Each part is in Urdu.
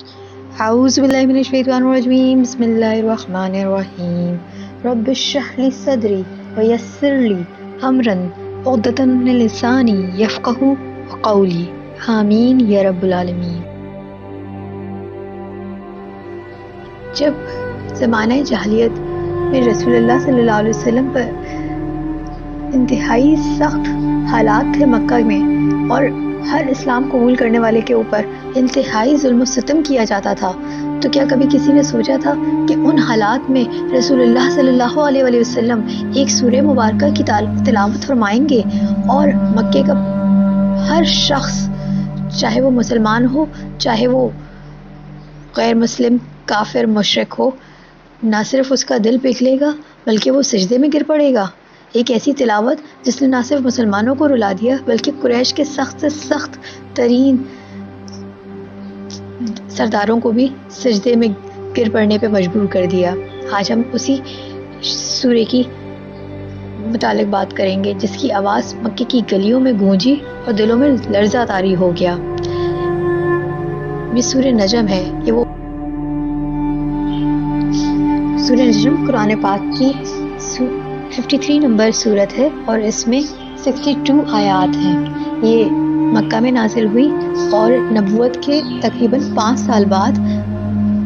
اعوذ باللہ من الشیطان الرجیم بسم اللہ الرحمن الرحیم رب اشرح لی صدری ویسر لی امرا عقدۃ من لسانی یفقهوا قولی آمین یا رب العالمین۔ جب زمانہ جاہلیت میں رسول اللہ صلی اللہ علیہ وسلم پر انتہائی سخت حالات تھے مکہ میں، اور ہر اسلام قبول کرنے والے کے اوپر انتہائی ظلم و ستم کیا جاتا تھا، تو کیا کبھی کسی نے سوچا تھا کہ ان حالات میں رسول اللہ صلی اللہ علیہ وآلہ وسلم ایک سورہ مبارکہ کی تلاوت فرمائیں گے اور مکے کا ہر شخص، چاہے وہ مسلمان ہو چاہے وہ غیر مسلم کافر مشرک ہو، نہ صرف اس کا دل پگھلے گا بلکہ وہ سجدے میں گر پڑے گا؟ ایک ایسی تلاوت جس نے نہ صرف مسلمانوں کو رلا دیا بلکہ قریش کے سخت سے سخت ترین سرداروں کو بھی سجدے میں گر پڑنے پہ مجبور کر دیا۔ آج ہم اسی سورے کی متعلق بات کریں گے جس کی آواز مکے کی گلیوں میں گونجی اور دلوں میں لرزہ طاری ہو گیا۔ یہ سورہ نجم ہے، یہ وہ سورہ نجم قرآن پاک کی 53 نمبر صورت ہے اور اس میں 62 آیات ہیں۔ یہ مکہ میں نازل ہوئی اور نبوت کے تقریباً 5 سال بعد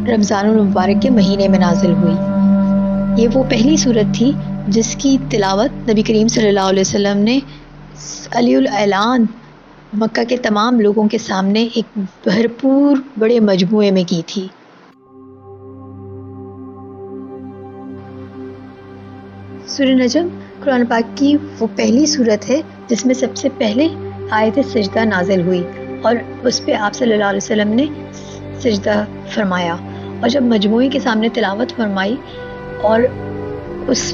رمضان المبارک کے مہینے میں نازل ہوئی۔ یہ وہ پہلی صورت تھی جس کی تلاوت نبی کریم صلی اللہ علیہ وسلم نے علی الاعلان مکہ کے تمام لوگوں کے سامنے ایک بھرپور بڑے مجموعے میں کی تھی۔ سورہ نجم قرآن پاک کی وہ پہلی صورت ہے جس میں سب سے پہلے آیت سجدہ نازل ہوئی اور اس پہ آپ صلی اللہ علیہ وسلم نے سجدہ فرمایا، اور جب مجموعے کے سامنے تلاوت فرمائی اور اس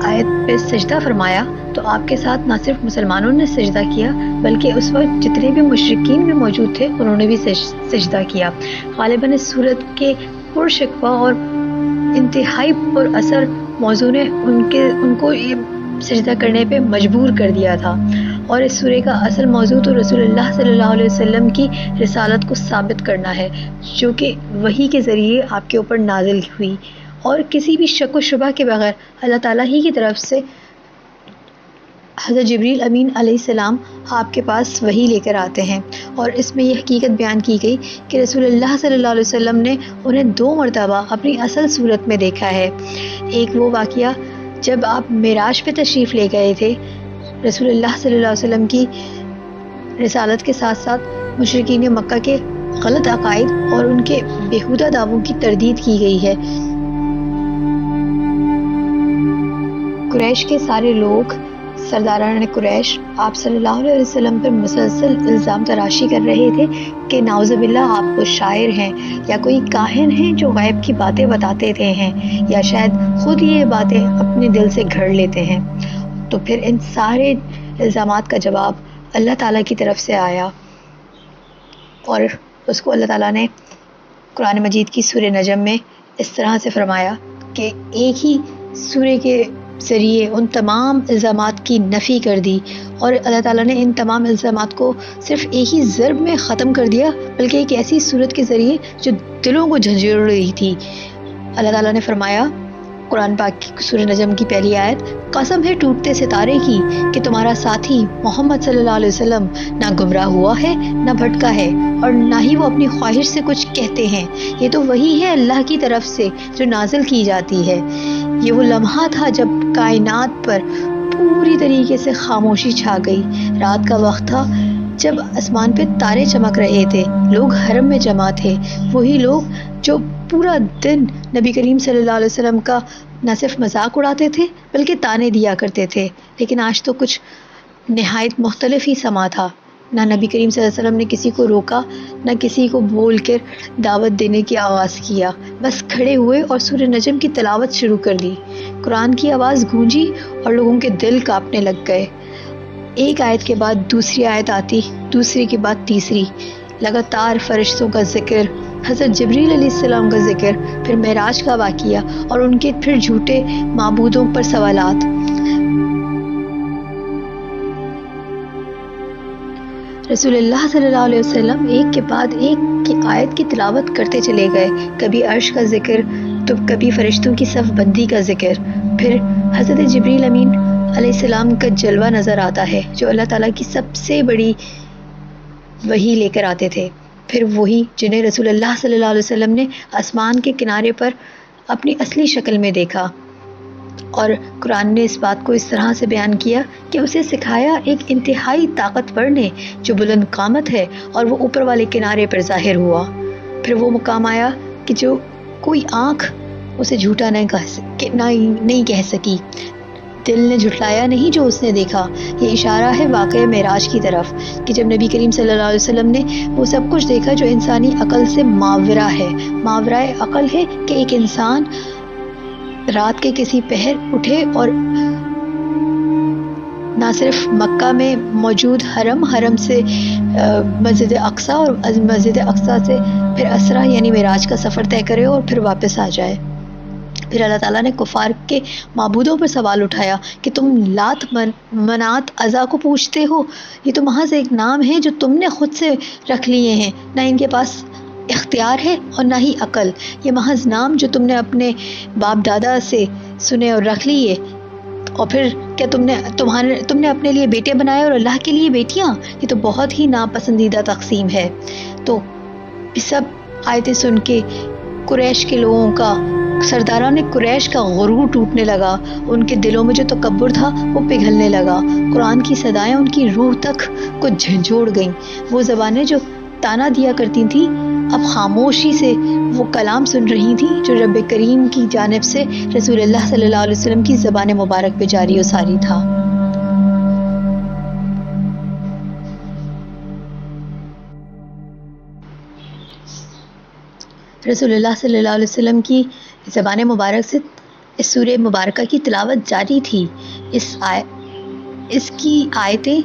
آیت پہ سجدہ فرمایا تو آپ کے ساتھ نہ صرف مسلمانوں نے سجدہ کیا بلکہ اس وقت جتنے بھی مشرکین بھی موجود تھے انہوں نے بھی سجدہ کیا۔ غالباً اس صورت کے پرشکوہ اور انتہائی پر اثر موضوع نے ان کو یہ سجدہ کرنے پہ مجبور کر دیا تھا، اور اس سورے کا اصل موضوع تو رسول اللہ صلی اللہ علیہ وسلم کی رسالت کو ثابت کرنا ہے، جو کہ وحی کے ذریعے آپ کے اوپر نازل ہوئی، اور کسی بھی شک و شبہ کے بغیر اللہ تعالیٰ ہی کی طرف سے حضرت جبریل امین علیہ السلام آپ کے پاس وحی لے کر آتے ہیں۔ اور اس میں یہ حقیقت بیان کی گئی کہ رسول اللہ صلی اللہ علیہ وسلم نے انہیں 2 مرتبہ اپنی اصل صورت میں دیکھا ہے۔ ایک وہ واقعہ جب آپ معراج پہ تشریف لے گئے تھے، رسول اللہ صلی اللہ علیہ وسلم کی رسالت کے ساتھ ساتھ مشرکین مکہ کے غلط عقائد اور ان کے بیہودہ دعووں کی تردید کی گئی ہے۔ قریش کے سارے لوگ، سرداران قریش آپ صلی اللہ علیہ وسلم پر مسلسل الزام تراشی کر رہے تھے کہ نعوذ باللہ آپ کو شاعر ہیں یا کوئی کاہن ہیں جو غیب کی باتیں بتاتے تھے ہیں، یا شاید خود یہ باتیں اپنے دل سے گھڑ لیتے ہیں۔ تو پھر ان سارے الزامات کا جواب اللہ تعالیٰ کی طرف سے آیا، اور اس کو اللہ تعالیٰ نے قرآن مجید کی سورہ نجم میں اس طرح سے فرمایا کہ ایک ہی سورے کے ذریعے ان تمام الزامات کی نفی کر دی، اور اللہ تعالیٰ نے ان تمام الزامات کو صرف ایک ہی ضرب میں ختم کر دیا، بلکہ ایک ایسی صورت کے ذریعے جو دلوں کو جھنجھوڑ رہی تھی۔ اللہ تعالیٰ نے فرمایا قرآن پاک کی سورہ نجم کی پہلی آیت، قسم ہے ٹوٹتے ستارے کی کہ تمہارا ساتھی محمد صلی اللہ علیہ وسلم نہ گمراہ ہوا ہے نہ بھٹکا ہے، اور نہ ہی وہ اپنی خواہش سے کچھ کہتے ہیں، یہ تو وہی ہے اللہ کی طرف سے جو نازل کی جاتی ہے۔ یہ وہ لمحہ تھا جب کائنات پر پوری طریقے سے خاموشی چھا گئی۔ رات کا وقت تھا جب آسمان پہ تارے چمک رہے تھے، لوگ حرم میں جمع تھے، وہی لوگ جو پورا دن نبی کریم صلی اللہ علیہ وسلم کا نہ صرف مذاق اڑاتے تھے بلکہ تانے دیا کرتے تھے۔ لیکن آج تو کچھ نہایت مختلف ہی سما تھا، نہ نبی کریم صلی اللہ علیہ وسلم نے کسی کو روکا، نہ کسی کو بول کر دعوت دینے کی آواز کیا، بس کھڑے ہوئے اور سورہ نجم کی تلاوت شروع کر دی۔ قرآن کی آواز گونجی اور لوگوں کے دل کانپنے لگ گئے۔ ایک آیت کے بعد دوسری آیت آتی، دوسری کے بعد تیسری، لگاتار فرشتوں کا ذکر، حضرت جبریل علیہ السلام کا ذکر، پھر معراج کا واقعہ اور ان کے پھر جھوٹے معبودوں پر سوالات۔ رسول اللہ صلی اللہ علیہ وسلم ایک کے بعد ایک کی آیت کی تلاوت کرتے چلے گئے، کبھی عرش کا ذکر تو کبھی فرشتوں کی صف بندی کا ذکر. پھر حضرت جبریل امین علیہ السلام کا جلوہ نظر آتا ہے جو اللہ تعالیٰ کی سب سے بڑی وحی لے کر آتے تھے. پھر وہی جنہیں رسول اللہ صلی اللہ علیہ وسلم نے آسمان کے کنارے پر اپنی اصلی شکل میں دیکھا، اور قرآن نے اس بات کو اس طرح سے بیان کیا کہ اسے سکھایا ایک انتہائی طاقتور نے جو بلند قامت ہے، اور وہ اوپر والے کنارے پر ظاہر ہوا. پھر وہ مقام آیا کہ جو کوئی آنکھ اسے جھوٹا نہیں کہہ سکی، دل نے جھٹلایا نہیں جو اس نے دیکھا. یہ اشارہ ہے واقعہ معراج کی طرف کہ جب نبی کریم صلی اللہ علیہ وسلم نے وہ سب کچھ دیکھا جو انسانی عقل سے ماورا ہے. ماورائے عقل ہے کہ ایک انسان رات کے کسی پہر اٹھے اور نہ صرف مکہ میں موجود حرم سے مسجد اقصیٰ اور مسجد اقصیٰ سے پھر اسرا یعنی معراج کا سفر طے کرے اور پھر واپس آ جائے. پھر اللہ تعالیٰ نے کفار کے معبودوں پر سوال اٹھایا کہ تم لات منات عزا کو پوچھتے ہو، یہ تو محض ایک نام ہے جو تم نے خود سے رکھ لیے ہیں، نہ ان کے پاس اختیار ہے اور نہ ہی عقل. یہ محض نام جو تم نے اپنے باپ دادا سے سنے اور رکھ لیے، اور پھر کیا تم نے اپنے لیے بیٹے بنائے اور اللہ کے لیے بیٹیاں؟ یہ تو بہت ہی ناپسندیدہ تقسیم ہے. تو سب آیتیں سن کے قریش کے لوگوں کا، سرداران قریش کا غرور ٹوٹنے لگا، ان کے دلوں میں جو تکبر تھا وہ پگھلنے لگا. قرآن کی صدائیں ان کی روح تک کو جھنجھوڑ گئیں. وہ زبانیں جو تانا دیا کرتی تھیں اب خاموشی سے وہ کلام سن رہی تھیں جو رب کریم کی جانب سے رسول اللہ صلی اللہ علیہ وسلم کی زبان مبارک پہ جاری و ساری تھا. رسول اللہ صلی اللہ علیہ وسلم کی زبان مبارک سے اس سورہ مبارکہ کی تلاوت جاری تھی. اس کی آیتیں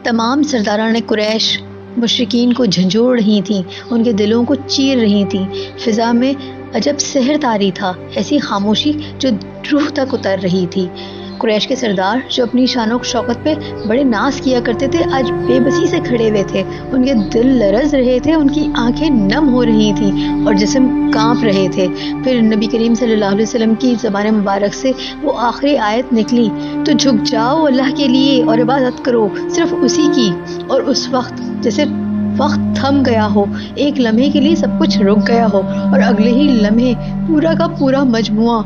تمام سرداران قریش مشرکین کو جھنجھوڑ رہی تھیں، ان کے دلوں کو چیر رہی تھیں. فضا میں عجب سحر طاری تھا، ایسی خاموشی جو روح تک اتر رہی تھی. قریش کے سردار جو اپنی شان و شوکت پہ بڑے ناز کیا کرتے تھے آج بے بسی سے کھڑے ہوئے تھے. ان کے دل لرز رہے تھے، ان کی آنکھیں نم ہو رہی تھیں اور جسم کانپ رہے تھے. پھر نبی کریم صلی اللہ علیہ وسلم کی زبان مبارک سے وہ آخری آیت نکلی، تو جھک جاؤ اللہ کے لیے اور عبادت کرو صرف اسی کی. اور اس وقت جیسے وقت تھم گیا ہو، ایک لمحے کے لیے سب کچھ رک گیا ہو اور اگلے ہی لمحے پورا کا پورا مجموعہ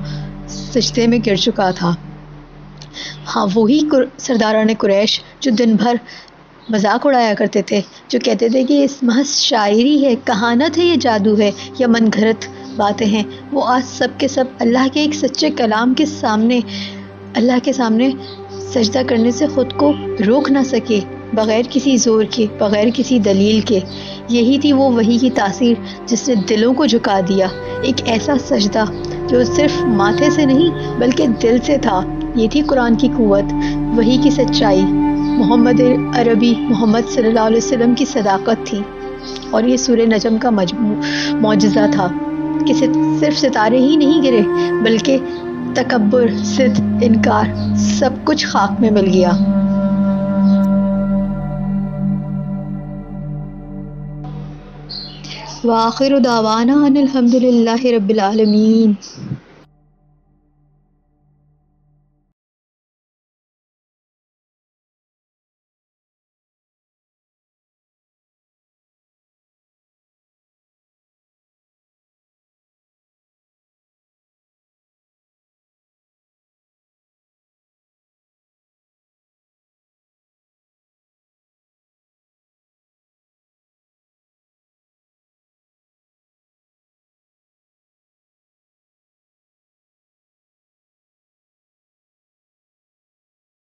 سجدے میں گر چکا تھا. ہاں، وہی سرداران قریش جو دن بھر مذاق اڑایا کرتے تھے، جو کہتے تھے کہ اس محض شاعری ہے، کہانت ہے، یہ جادو ہے یا من گھڑت باتیں ہیں، وہ آج سب کے سب اللہ کے ایک سچے کلام کے سامنے، اللہ کے سامنے سجدہ کرنے سے خود کو روک نہ سکے، بغیر کسی زور کے، بغیر کسی دلیل کے. یہی تھی وہ وحی کی تاثیر جس نے دلوں کو جھکا دیا. ایک ایسا سجدہ جو صرف ماتھے سے نہیں بلکہ دل سے تھا. یہ تھی قرآن کی قوت، وحی کی سچائی، محمد عربی محمد صلی اللہ علیہ وسلم کی صداقت تھی. اور یہ سورہ نجم کا معجزہ تھا کہ صرف ستارے ہی نہیں گرے بلکہ تکبر، ضد، انکار سب کچھ خاک میں مل گیا. وآخر دعوانا ان الحمد للہ رب العالمین.